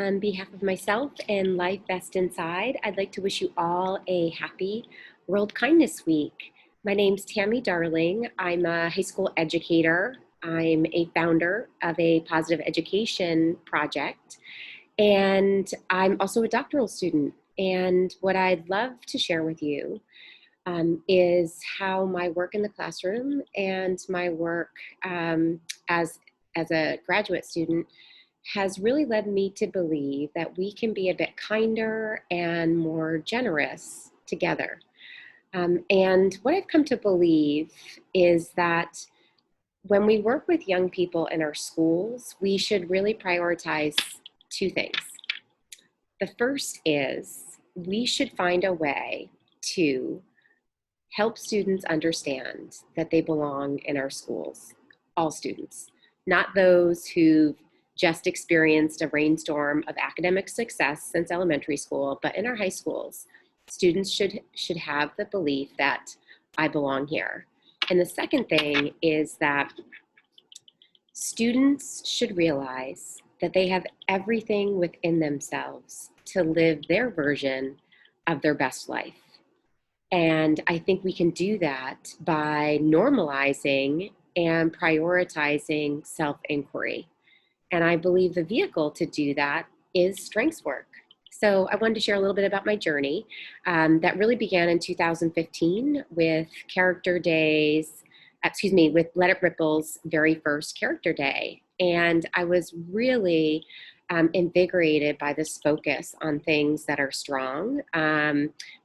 on behalf of myself and Life Best Inside, I'd like to wish you all a happy World Kindness Week. My name's Tammy Darling. I'm a high school educator. I'm a founder of a positive education project, and I'm also a doctoral student. And what I'd love to share with you is how my work in the classroom and my work as a graduate student has really led me to believe that we can be a bit kinder and more generous together. And what I've come to believe is that when we work with young people in our schools, we should really prioritize two things. The first is we should find a way to help students understand that they belong in our schools, all students, not those who've just experienced a rainstorm of academic success since elementary school, but in our high schools, students should have the belief that I belong here. And the second thing is that students should realize that they have everything within themselves to live their version of their best life. And I think we can do that by normalizing and prioritizing self-inquiry. And I believe the vehicle to do that is strengths work. So I wanted to share a little bit about my journey that really began in 2015 with with Let It Ripple's very first character day. And I was really invigorated by this focus on things that are strong,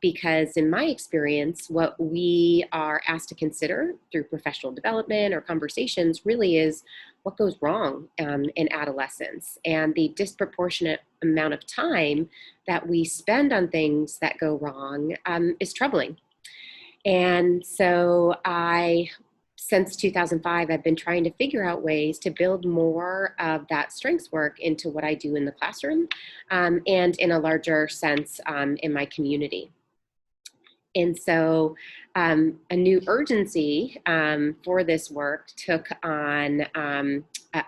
because in my experience, what we are asked to consider through professional development or conversations really is what goes wrong in adolescence, and the disproportionate amount of time that we spend on things that go wrong is troubling. And so since 2005, I've been trying to figure out ways to build more of that strengths work into what I do in the classroom and in a larger sense in my community. And so a new urgency for this work took on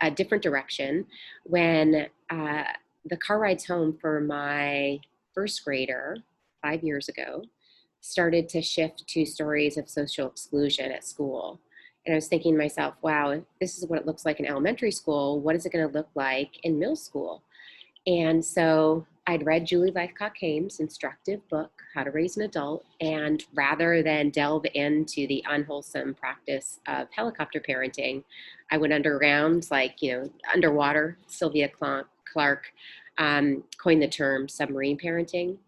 a different direction when the car rides home for my first grader 5 years ago started to shift to stories of social exclusion at school. And I was thinking to myself, wow, if this is what it looks like in elementary school, what is it going to look like in middle school? And so I'd read Julie Lythcott-Kame's instructive book, How to Raise an Adult, and rather than delve into the unwholesome practice of helicopter parenting, I went underground, underwater. Sylvia Clark coined the term submarine parenting.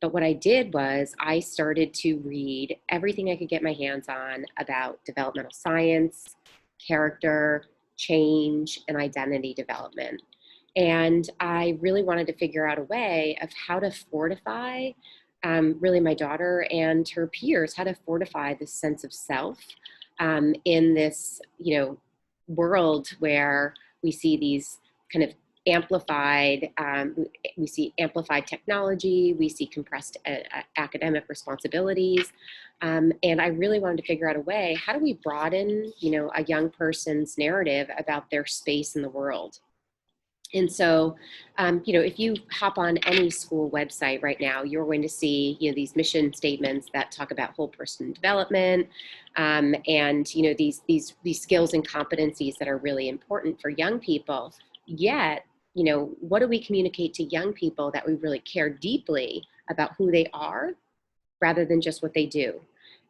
But what I did was I started to read everything I could get my hands on about developmental science, character, change, and identity development. And I really wanted to figure out a way of how to fortify really my daughter and her peers, how to fortify this sense of self in this, world where we see these kind of amplified, we see amplified technology, we see compressed academic responsibilities. And I really wanted to figure out a way, how do we broaden, a young person's narrative about their space in the world? And so, if you hop on any school website right now, you're going to see, these mission statements that talk about whole person development, and these skills and competencies that are really important for young people. Yet, what do we communicate to young people that we really care deeply about who they are, rather than just what they do?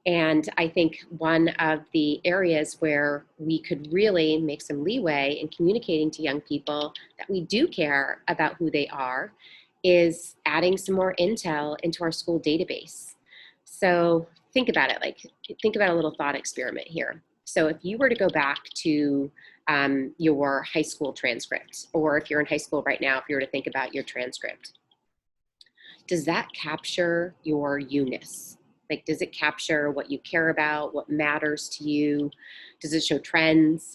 And I think one of the areas where we could really make some leeway in communicating to young people that we do care about who they are is adding some more intel into our school database. So think about it, think about a little thought experiment here. So if you were to go back to your high school transcript, or if you're in high school right now, if you were to think about your transcript, does that capture your you-ness? Does it capture what you care about, what matters to you? Does it show trends?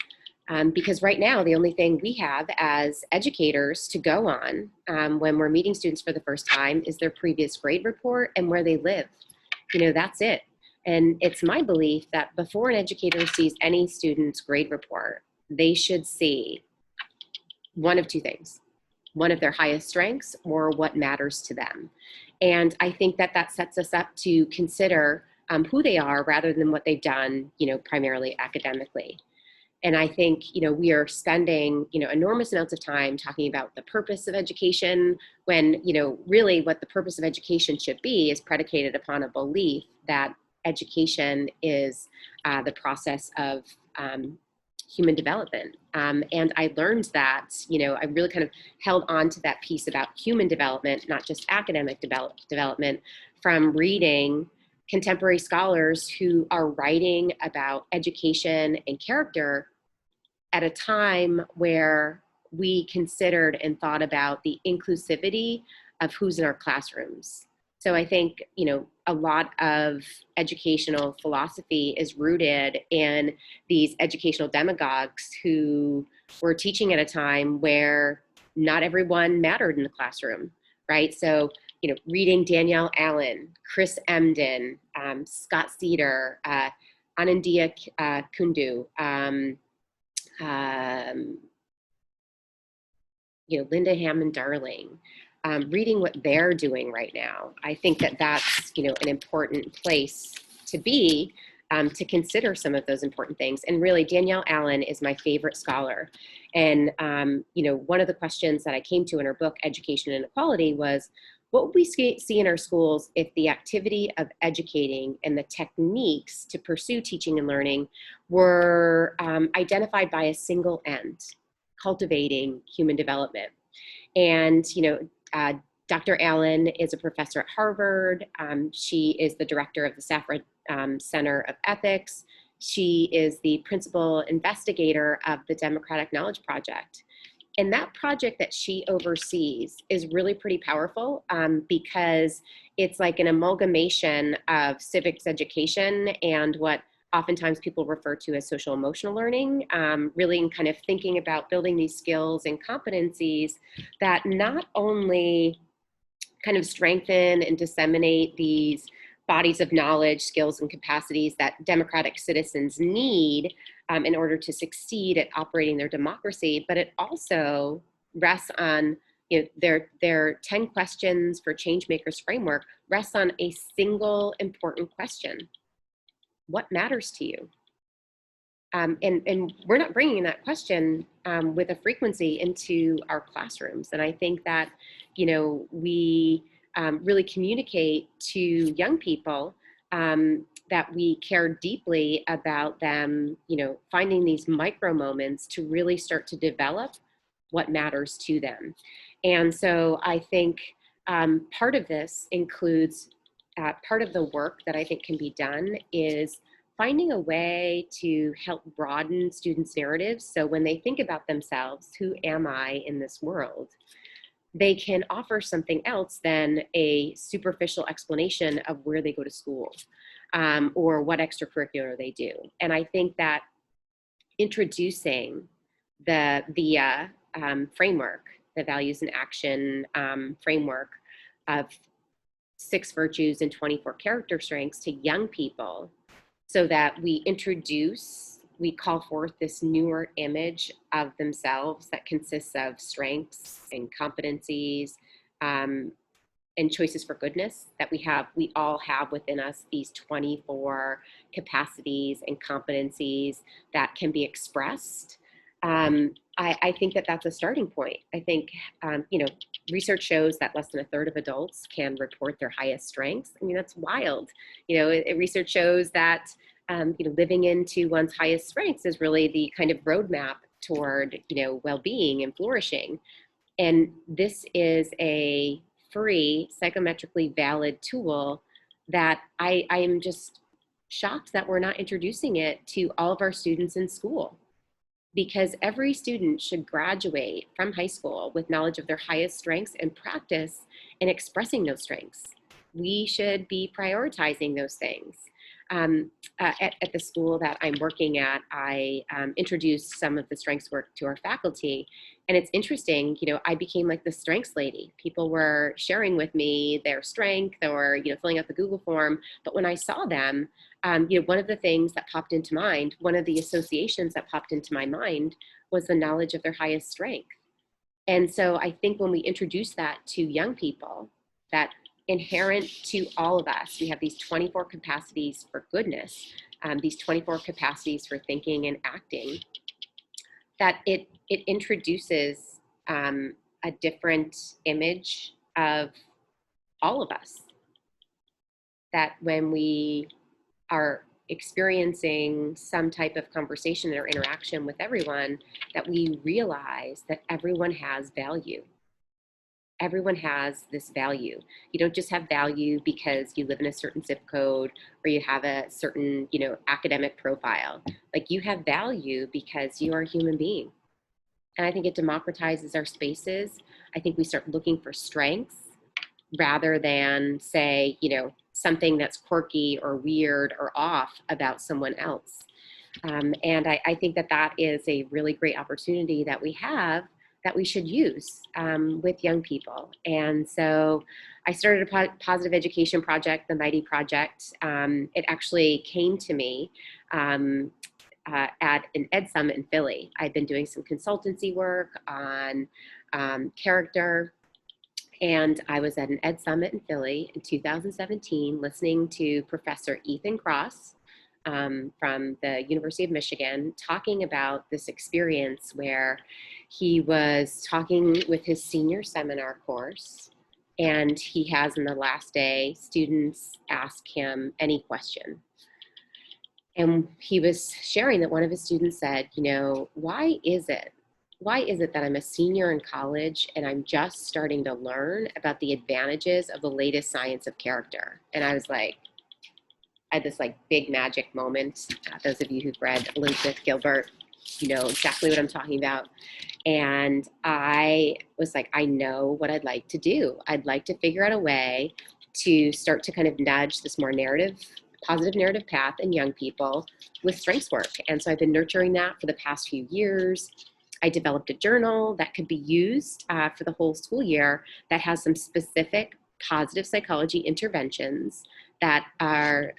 Because right now, the only thing we have as educators to go on when we're meeting students for the first time is their previous grade report and where they live. That's it. And it's my belief that before an educator sees any student's grade report, they should see one of two things. one of their highest strengths or what matters to them. And I think that that sets us up to consider who they are rather than what they've done, primarily academically. And I think, we are spending, enormous amounts of time talking about the purpose of education when, really what the purpose of education should be is predicated upon a belief that education is the process of human development. And I learned that, I really kind of held on to that piece about human development, not just academic development, from reading contemporary scholars who are writing about education and character at a time where we considered and thought about the inclusivity of who's in our classrooms. So I think, a lot of educational philosophy is rooted in these educational demagogues who were teaching at a time where not everyone mattered in the classroom, right? So, reading Danielle Allen, Chris Emdin, Scott Cedar, Anandia Kundu, Linda Hammond Darling, reading what they're doing right now. I think that that's, an important place to be, to consider some of those important things. And really, Danielle Allen is my favorite scholar. And, one of the questions that I came to in her book, Education and Equality, was, what would we see in our schools if the activity of educating and the techniques to pursue teaching and learning were identified by a single end, cultivating human development? And, Dr. Allen is a professor at Harvard. She is the director of the Safra Center of Ethics. She is the principal investigator of the Democratic Knowledge Project. And that project that she oversees is really pretty powerful because it's like an amalgamation of civics education and what oftentimes people refer to as social emotional learning, really in kind of thinking about building these skills and competencies that not only kind of strengthen and disseminate these bodies of knowledge, skills, and capacities that democratic citizens need in order to succeed at operating their democracy, but it also rests on their 10 questions for Changemakers framework rests on a single important question. What matters to you? And we're not bringing that question with a frequency into our classrooms. And I think that, we really communicate to young people that we care deeply about them, finding these micro moments to really start to develop what matters to them. And so I think part of this includes, part of the work that I think can be done is finding a way to help broaden students' narratives. So when they think about themselves, who am I in this world? They can offer something else than a superficial explanation of where they go to school or what extracurricular they do. And I think that introducing the framework, the values and action framework of 6 virtues and 24 character strengths to young people, so that we call forth this newer image of themselves that consists of strengths and competencies and choices for goodness, that we all have within us these 24 capacities and competencies that can be expressed. I think that that's a starting point. I think, research shows that less than a third of adults can report their highest strengths. I mean, that's wild. Research shows that, living into one's highest strengths is really the kind of roadmap toward, well-being and flourishing. And this is a free, psychometrically valid tool that I am just shocked that we're not introducing it to all of our students in school. Because every student should graduate from high school with knowledge of their highest strengths and practice in expressing those strengths. We should be prioritizing those things. At the school that I'm working at, I introduced some of the strengths work to our faculty. And it's interesting, I became like the strengths lady. People were sharing with me their strength or, filling out the Google form. But when I saw them, one of the things that popped into mind, one of the associations that popped into my mind was the knowledge of their highest strength. And so I think when we introduce that to young people, that inherent to all of us, we have these 24 capacities for goodness, these 24 capacities for thinking and acting, that it introduces a different image of all of us. That when we are experiencing some type of conversation or interaction with everyone, that we realize that everyone has value. Everyone has this value. You don't just have value because you live in a certain zip code or you have a certain, academic profile. Like, you have value because you are a human being. And I think it democratizes our spaces. I think we start looking for strengths rather than say, something that's quirky or weird or off about someone else. And I think that is a really great opportunity that we have that we should use with young people. And so I started a positive education project, the Mighty Project. It actually came to me at an Ed Summit in Philly. I've been doing some consultancy work on character. And I was at an Ed Summit in Philly in 2017, listening to Professor Ethan Cross from the University of Michigan, talking about this experience where he was talking with his senior seminar course. And he has, in the last day, students ask him any question. And he was sharing that one of his students said, why is it that I'm a senior in college and I'm just starting to learn about the advantages of the latest science of character? And I was like, I had this big magic moment. Those of you who've read Elizabeth Gilbert, know exactly what I'm talking about. And I was like, I know what I'd like to do. I'd like to figure out a way to start to kind of nudge this more positive narrative path in young people with strengths work. And so I've been nurturing that for the past few years. I developed a journal that could be used for the whole school year that has some specific positive psychology interventions that are,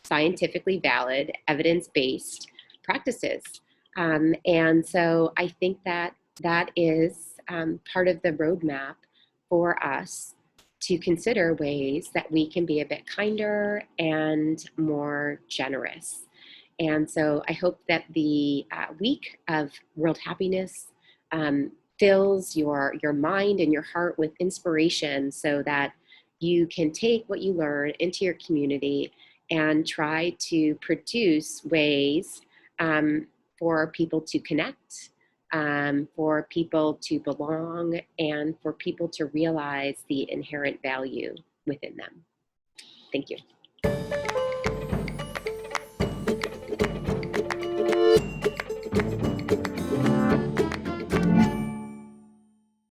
scientifically valid, evidence-based practices. And so I think that is part of the roadmap for us to consider ways that we can be a bit kinder and more generous. And so I hope that the week of World Happiness fills your mind and your heart with inspiration so that you can take what you learn into your community and try to produce ways for people to connect, for people to belong, and for people to realize the inherent value within them. Thank you.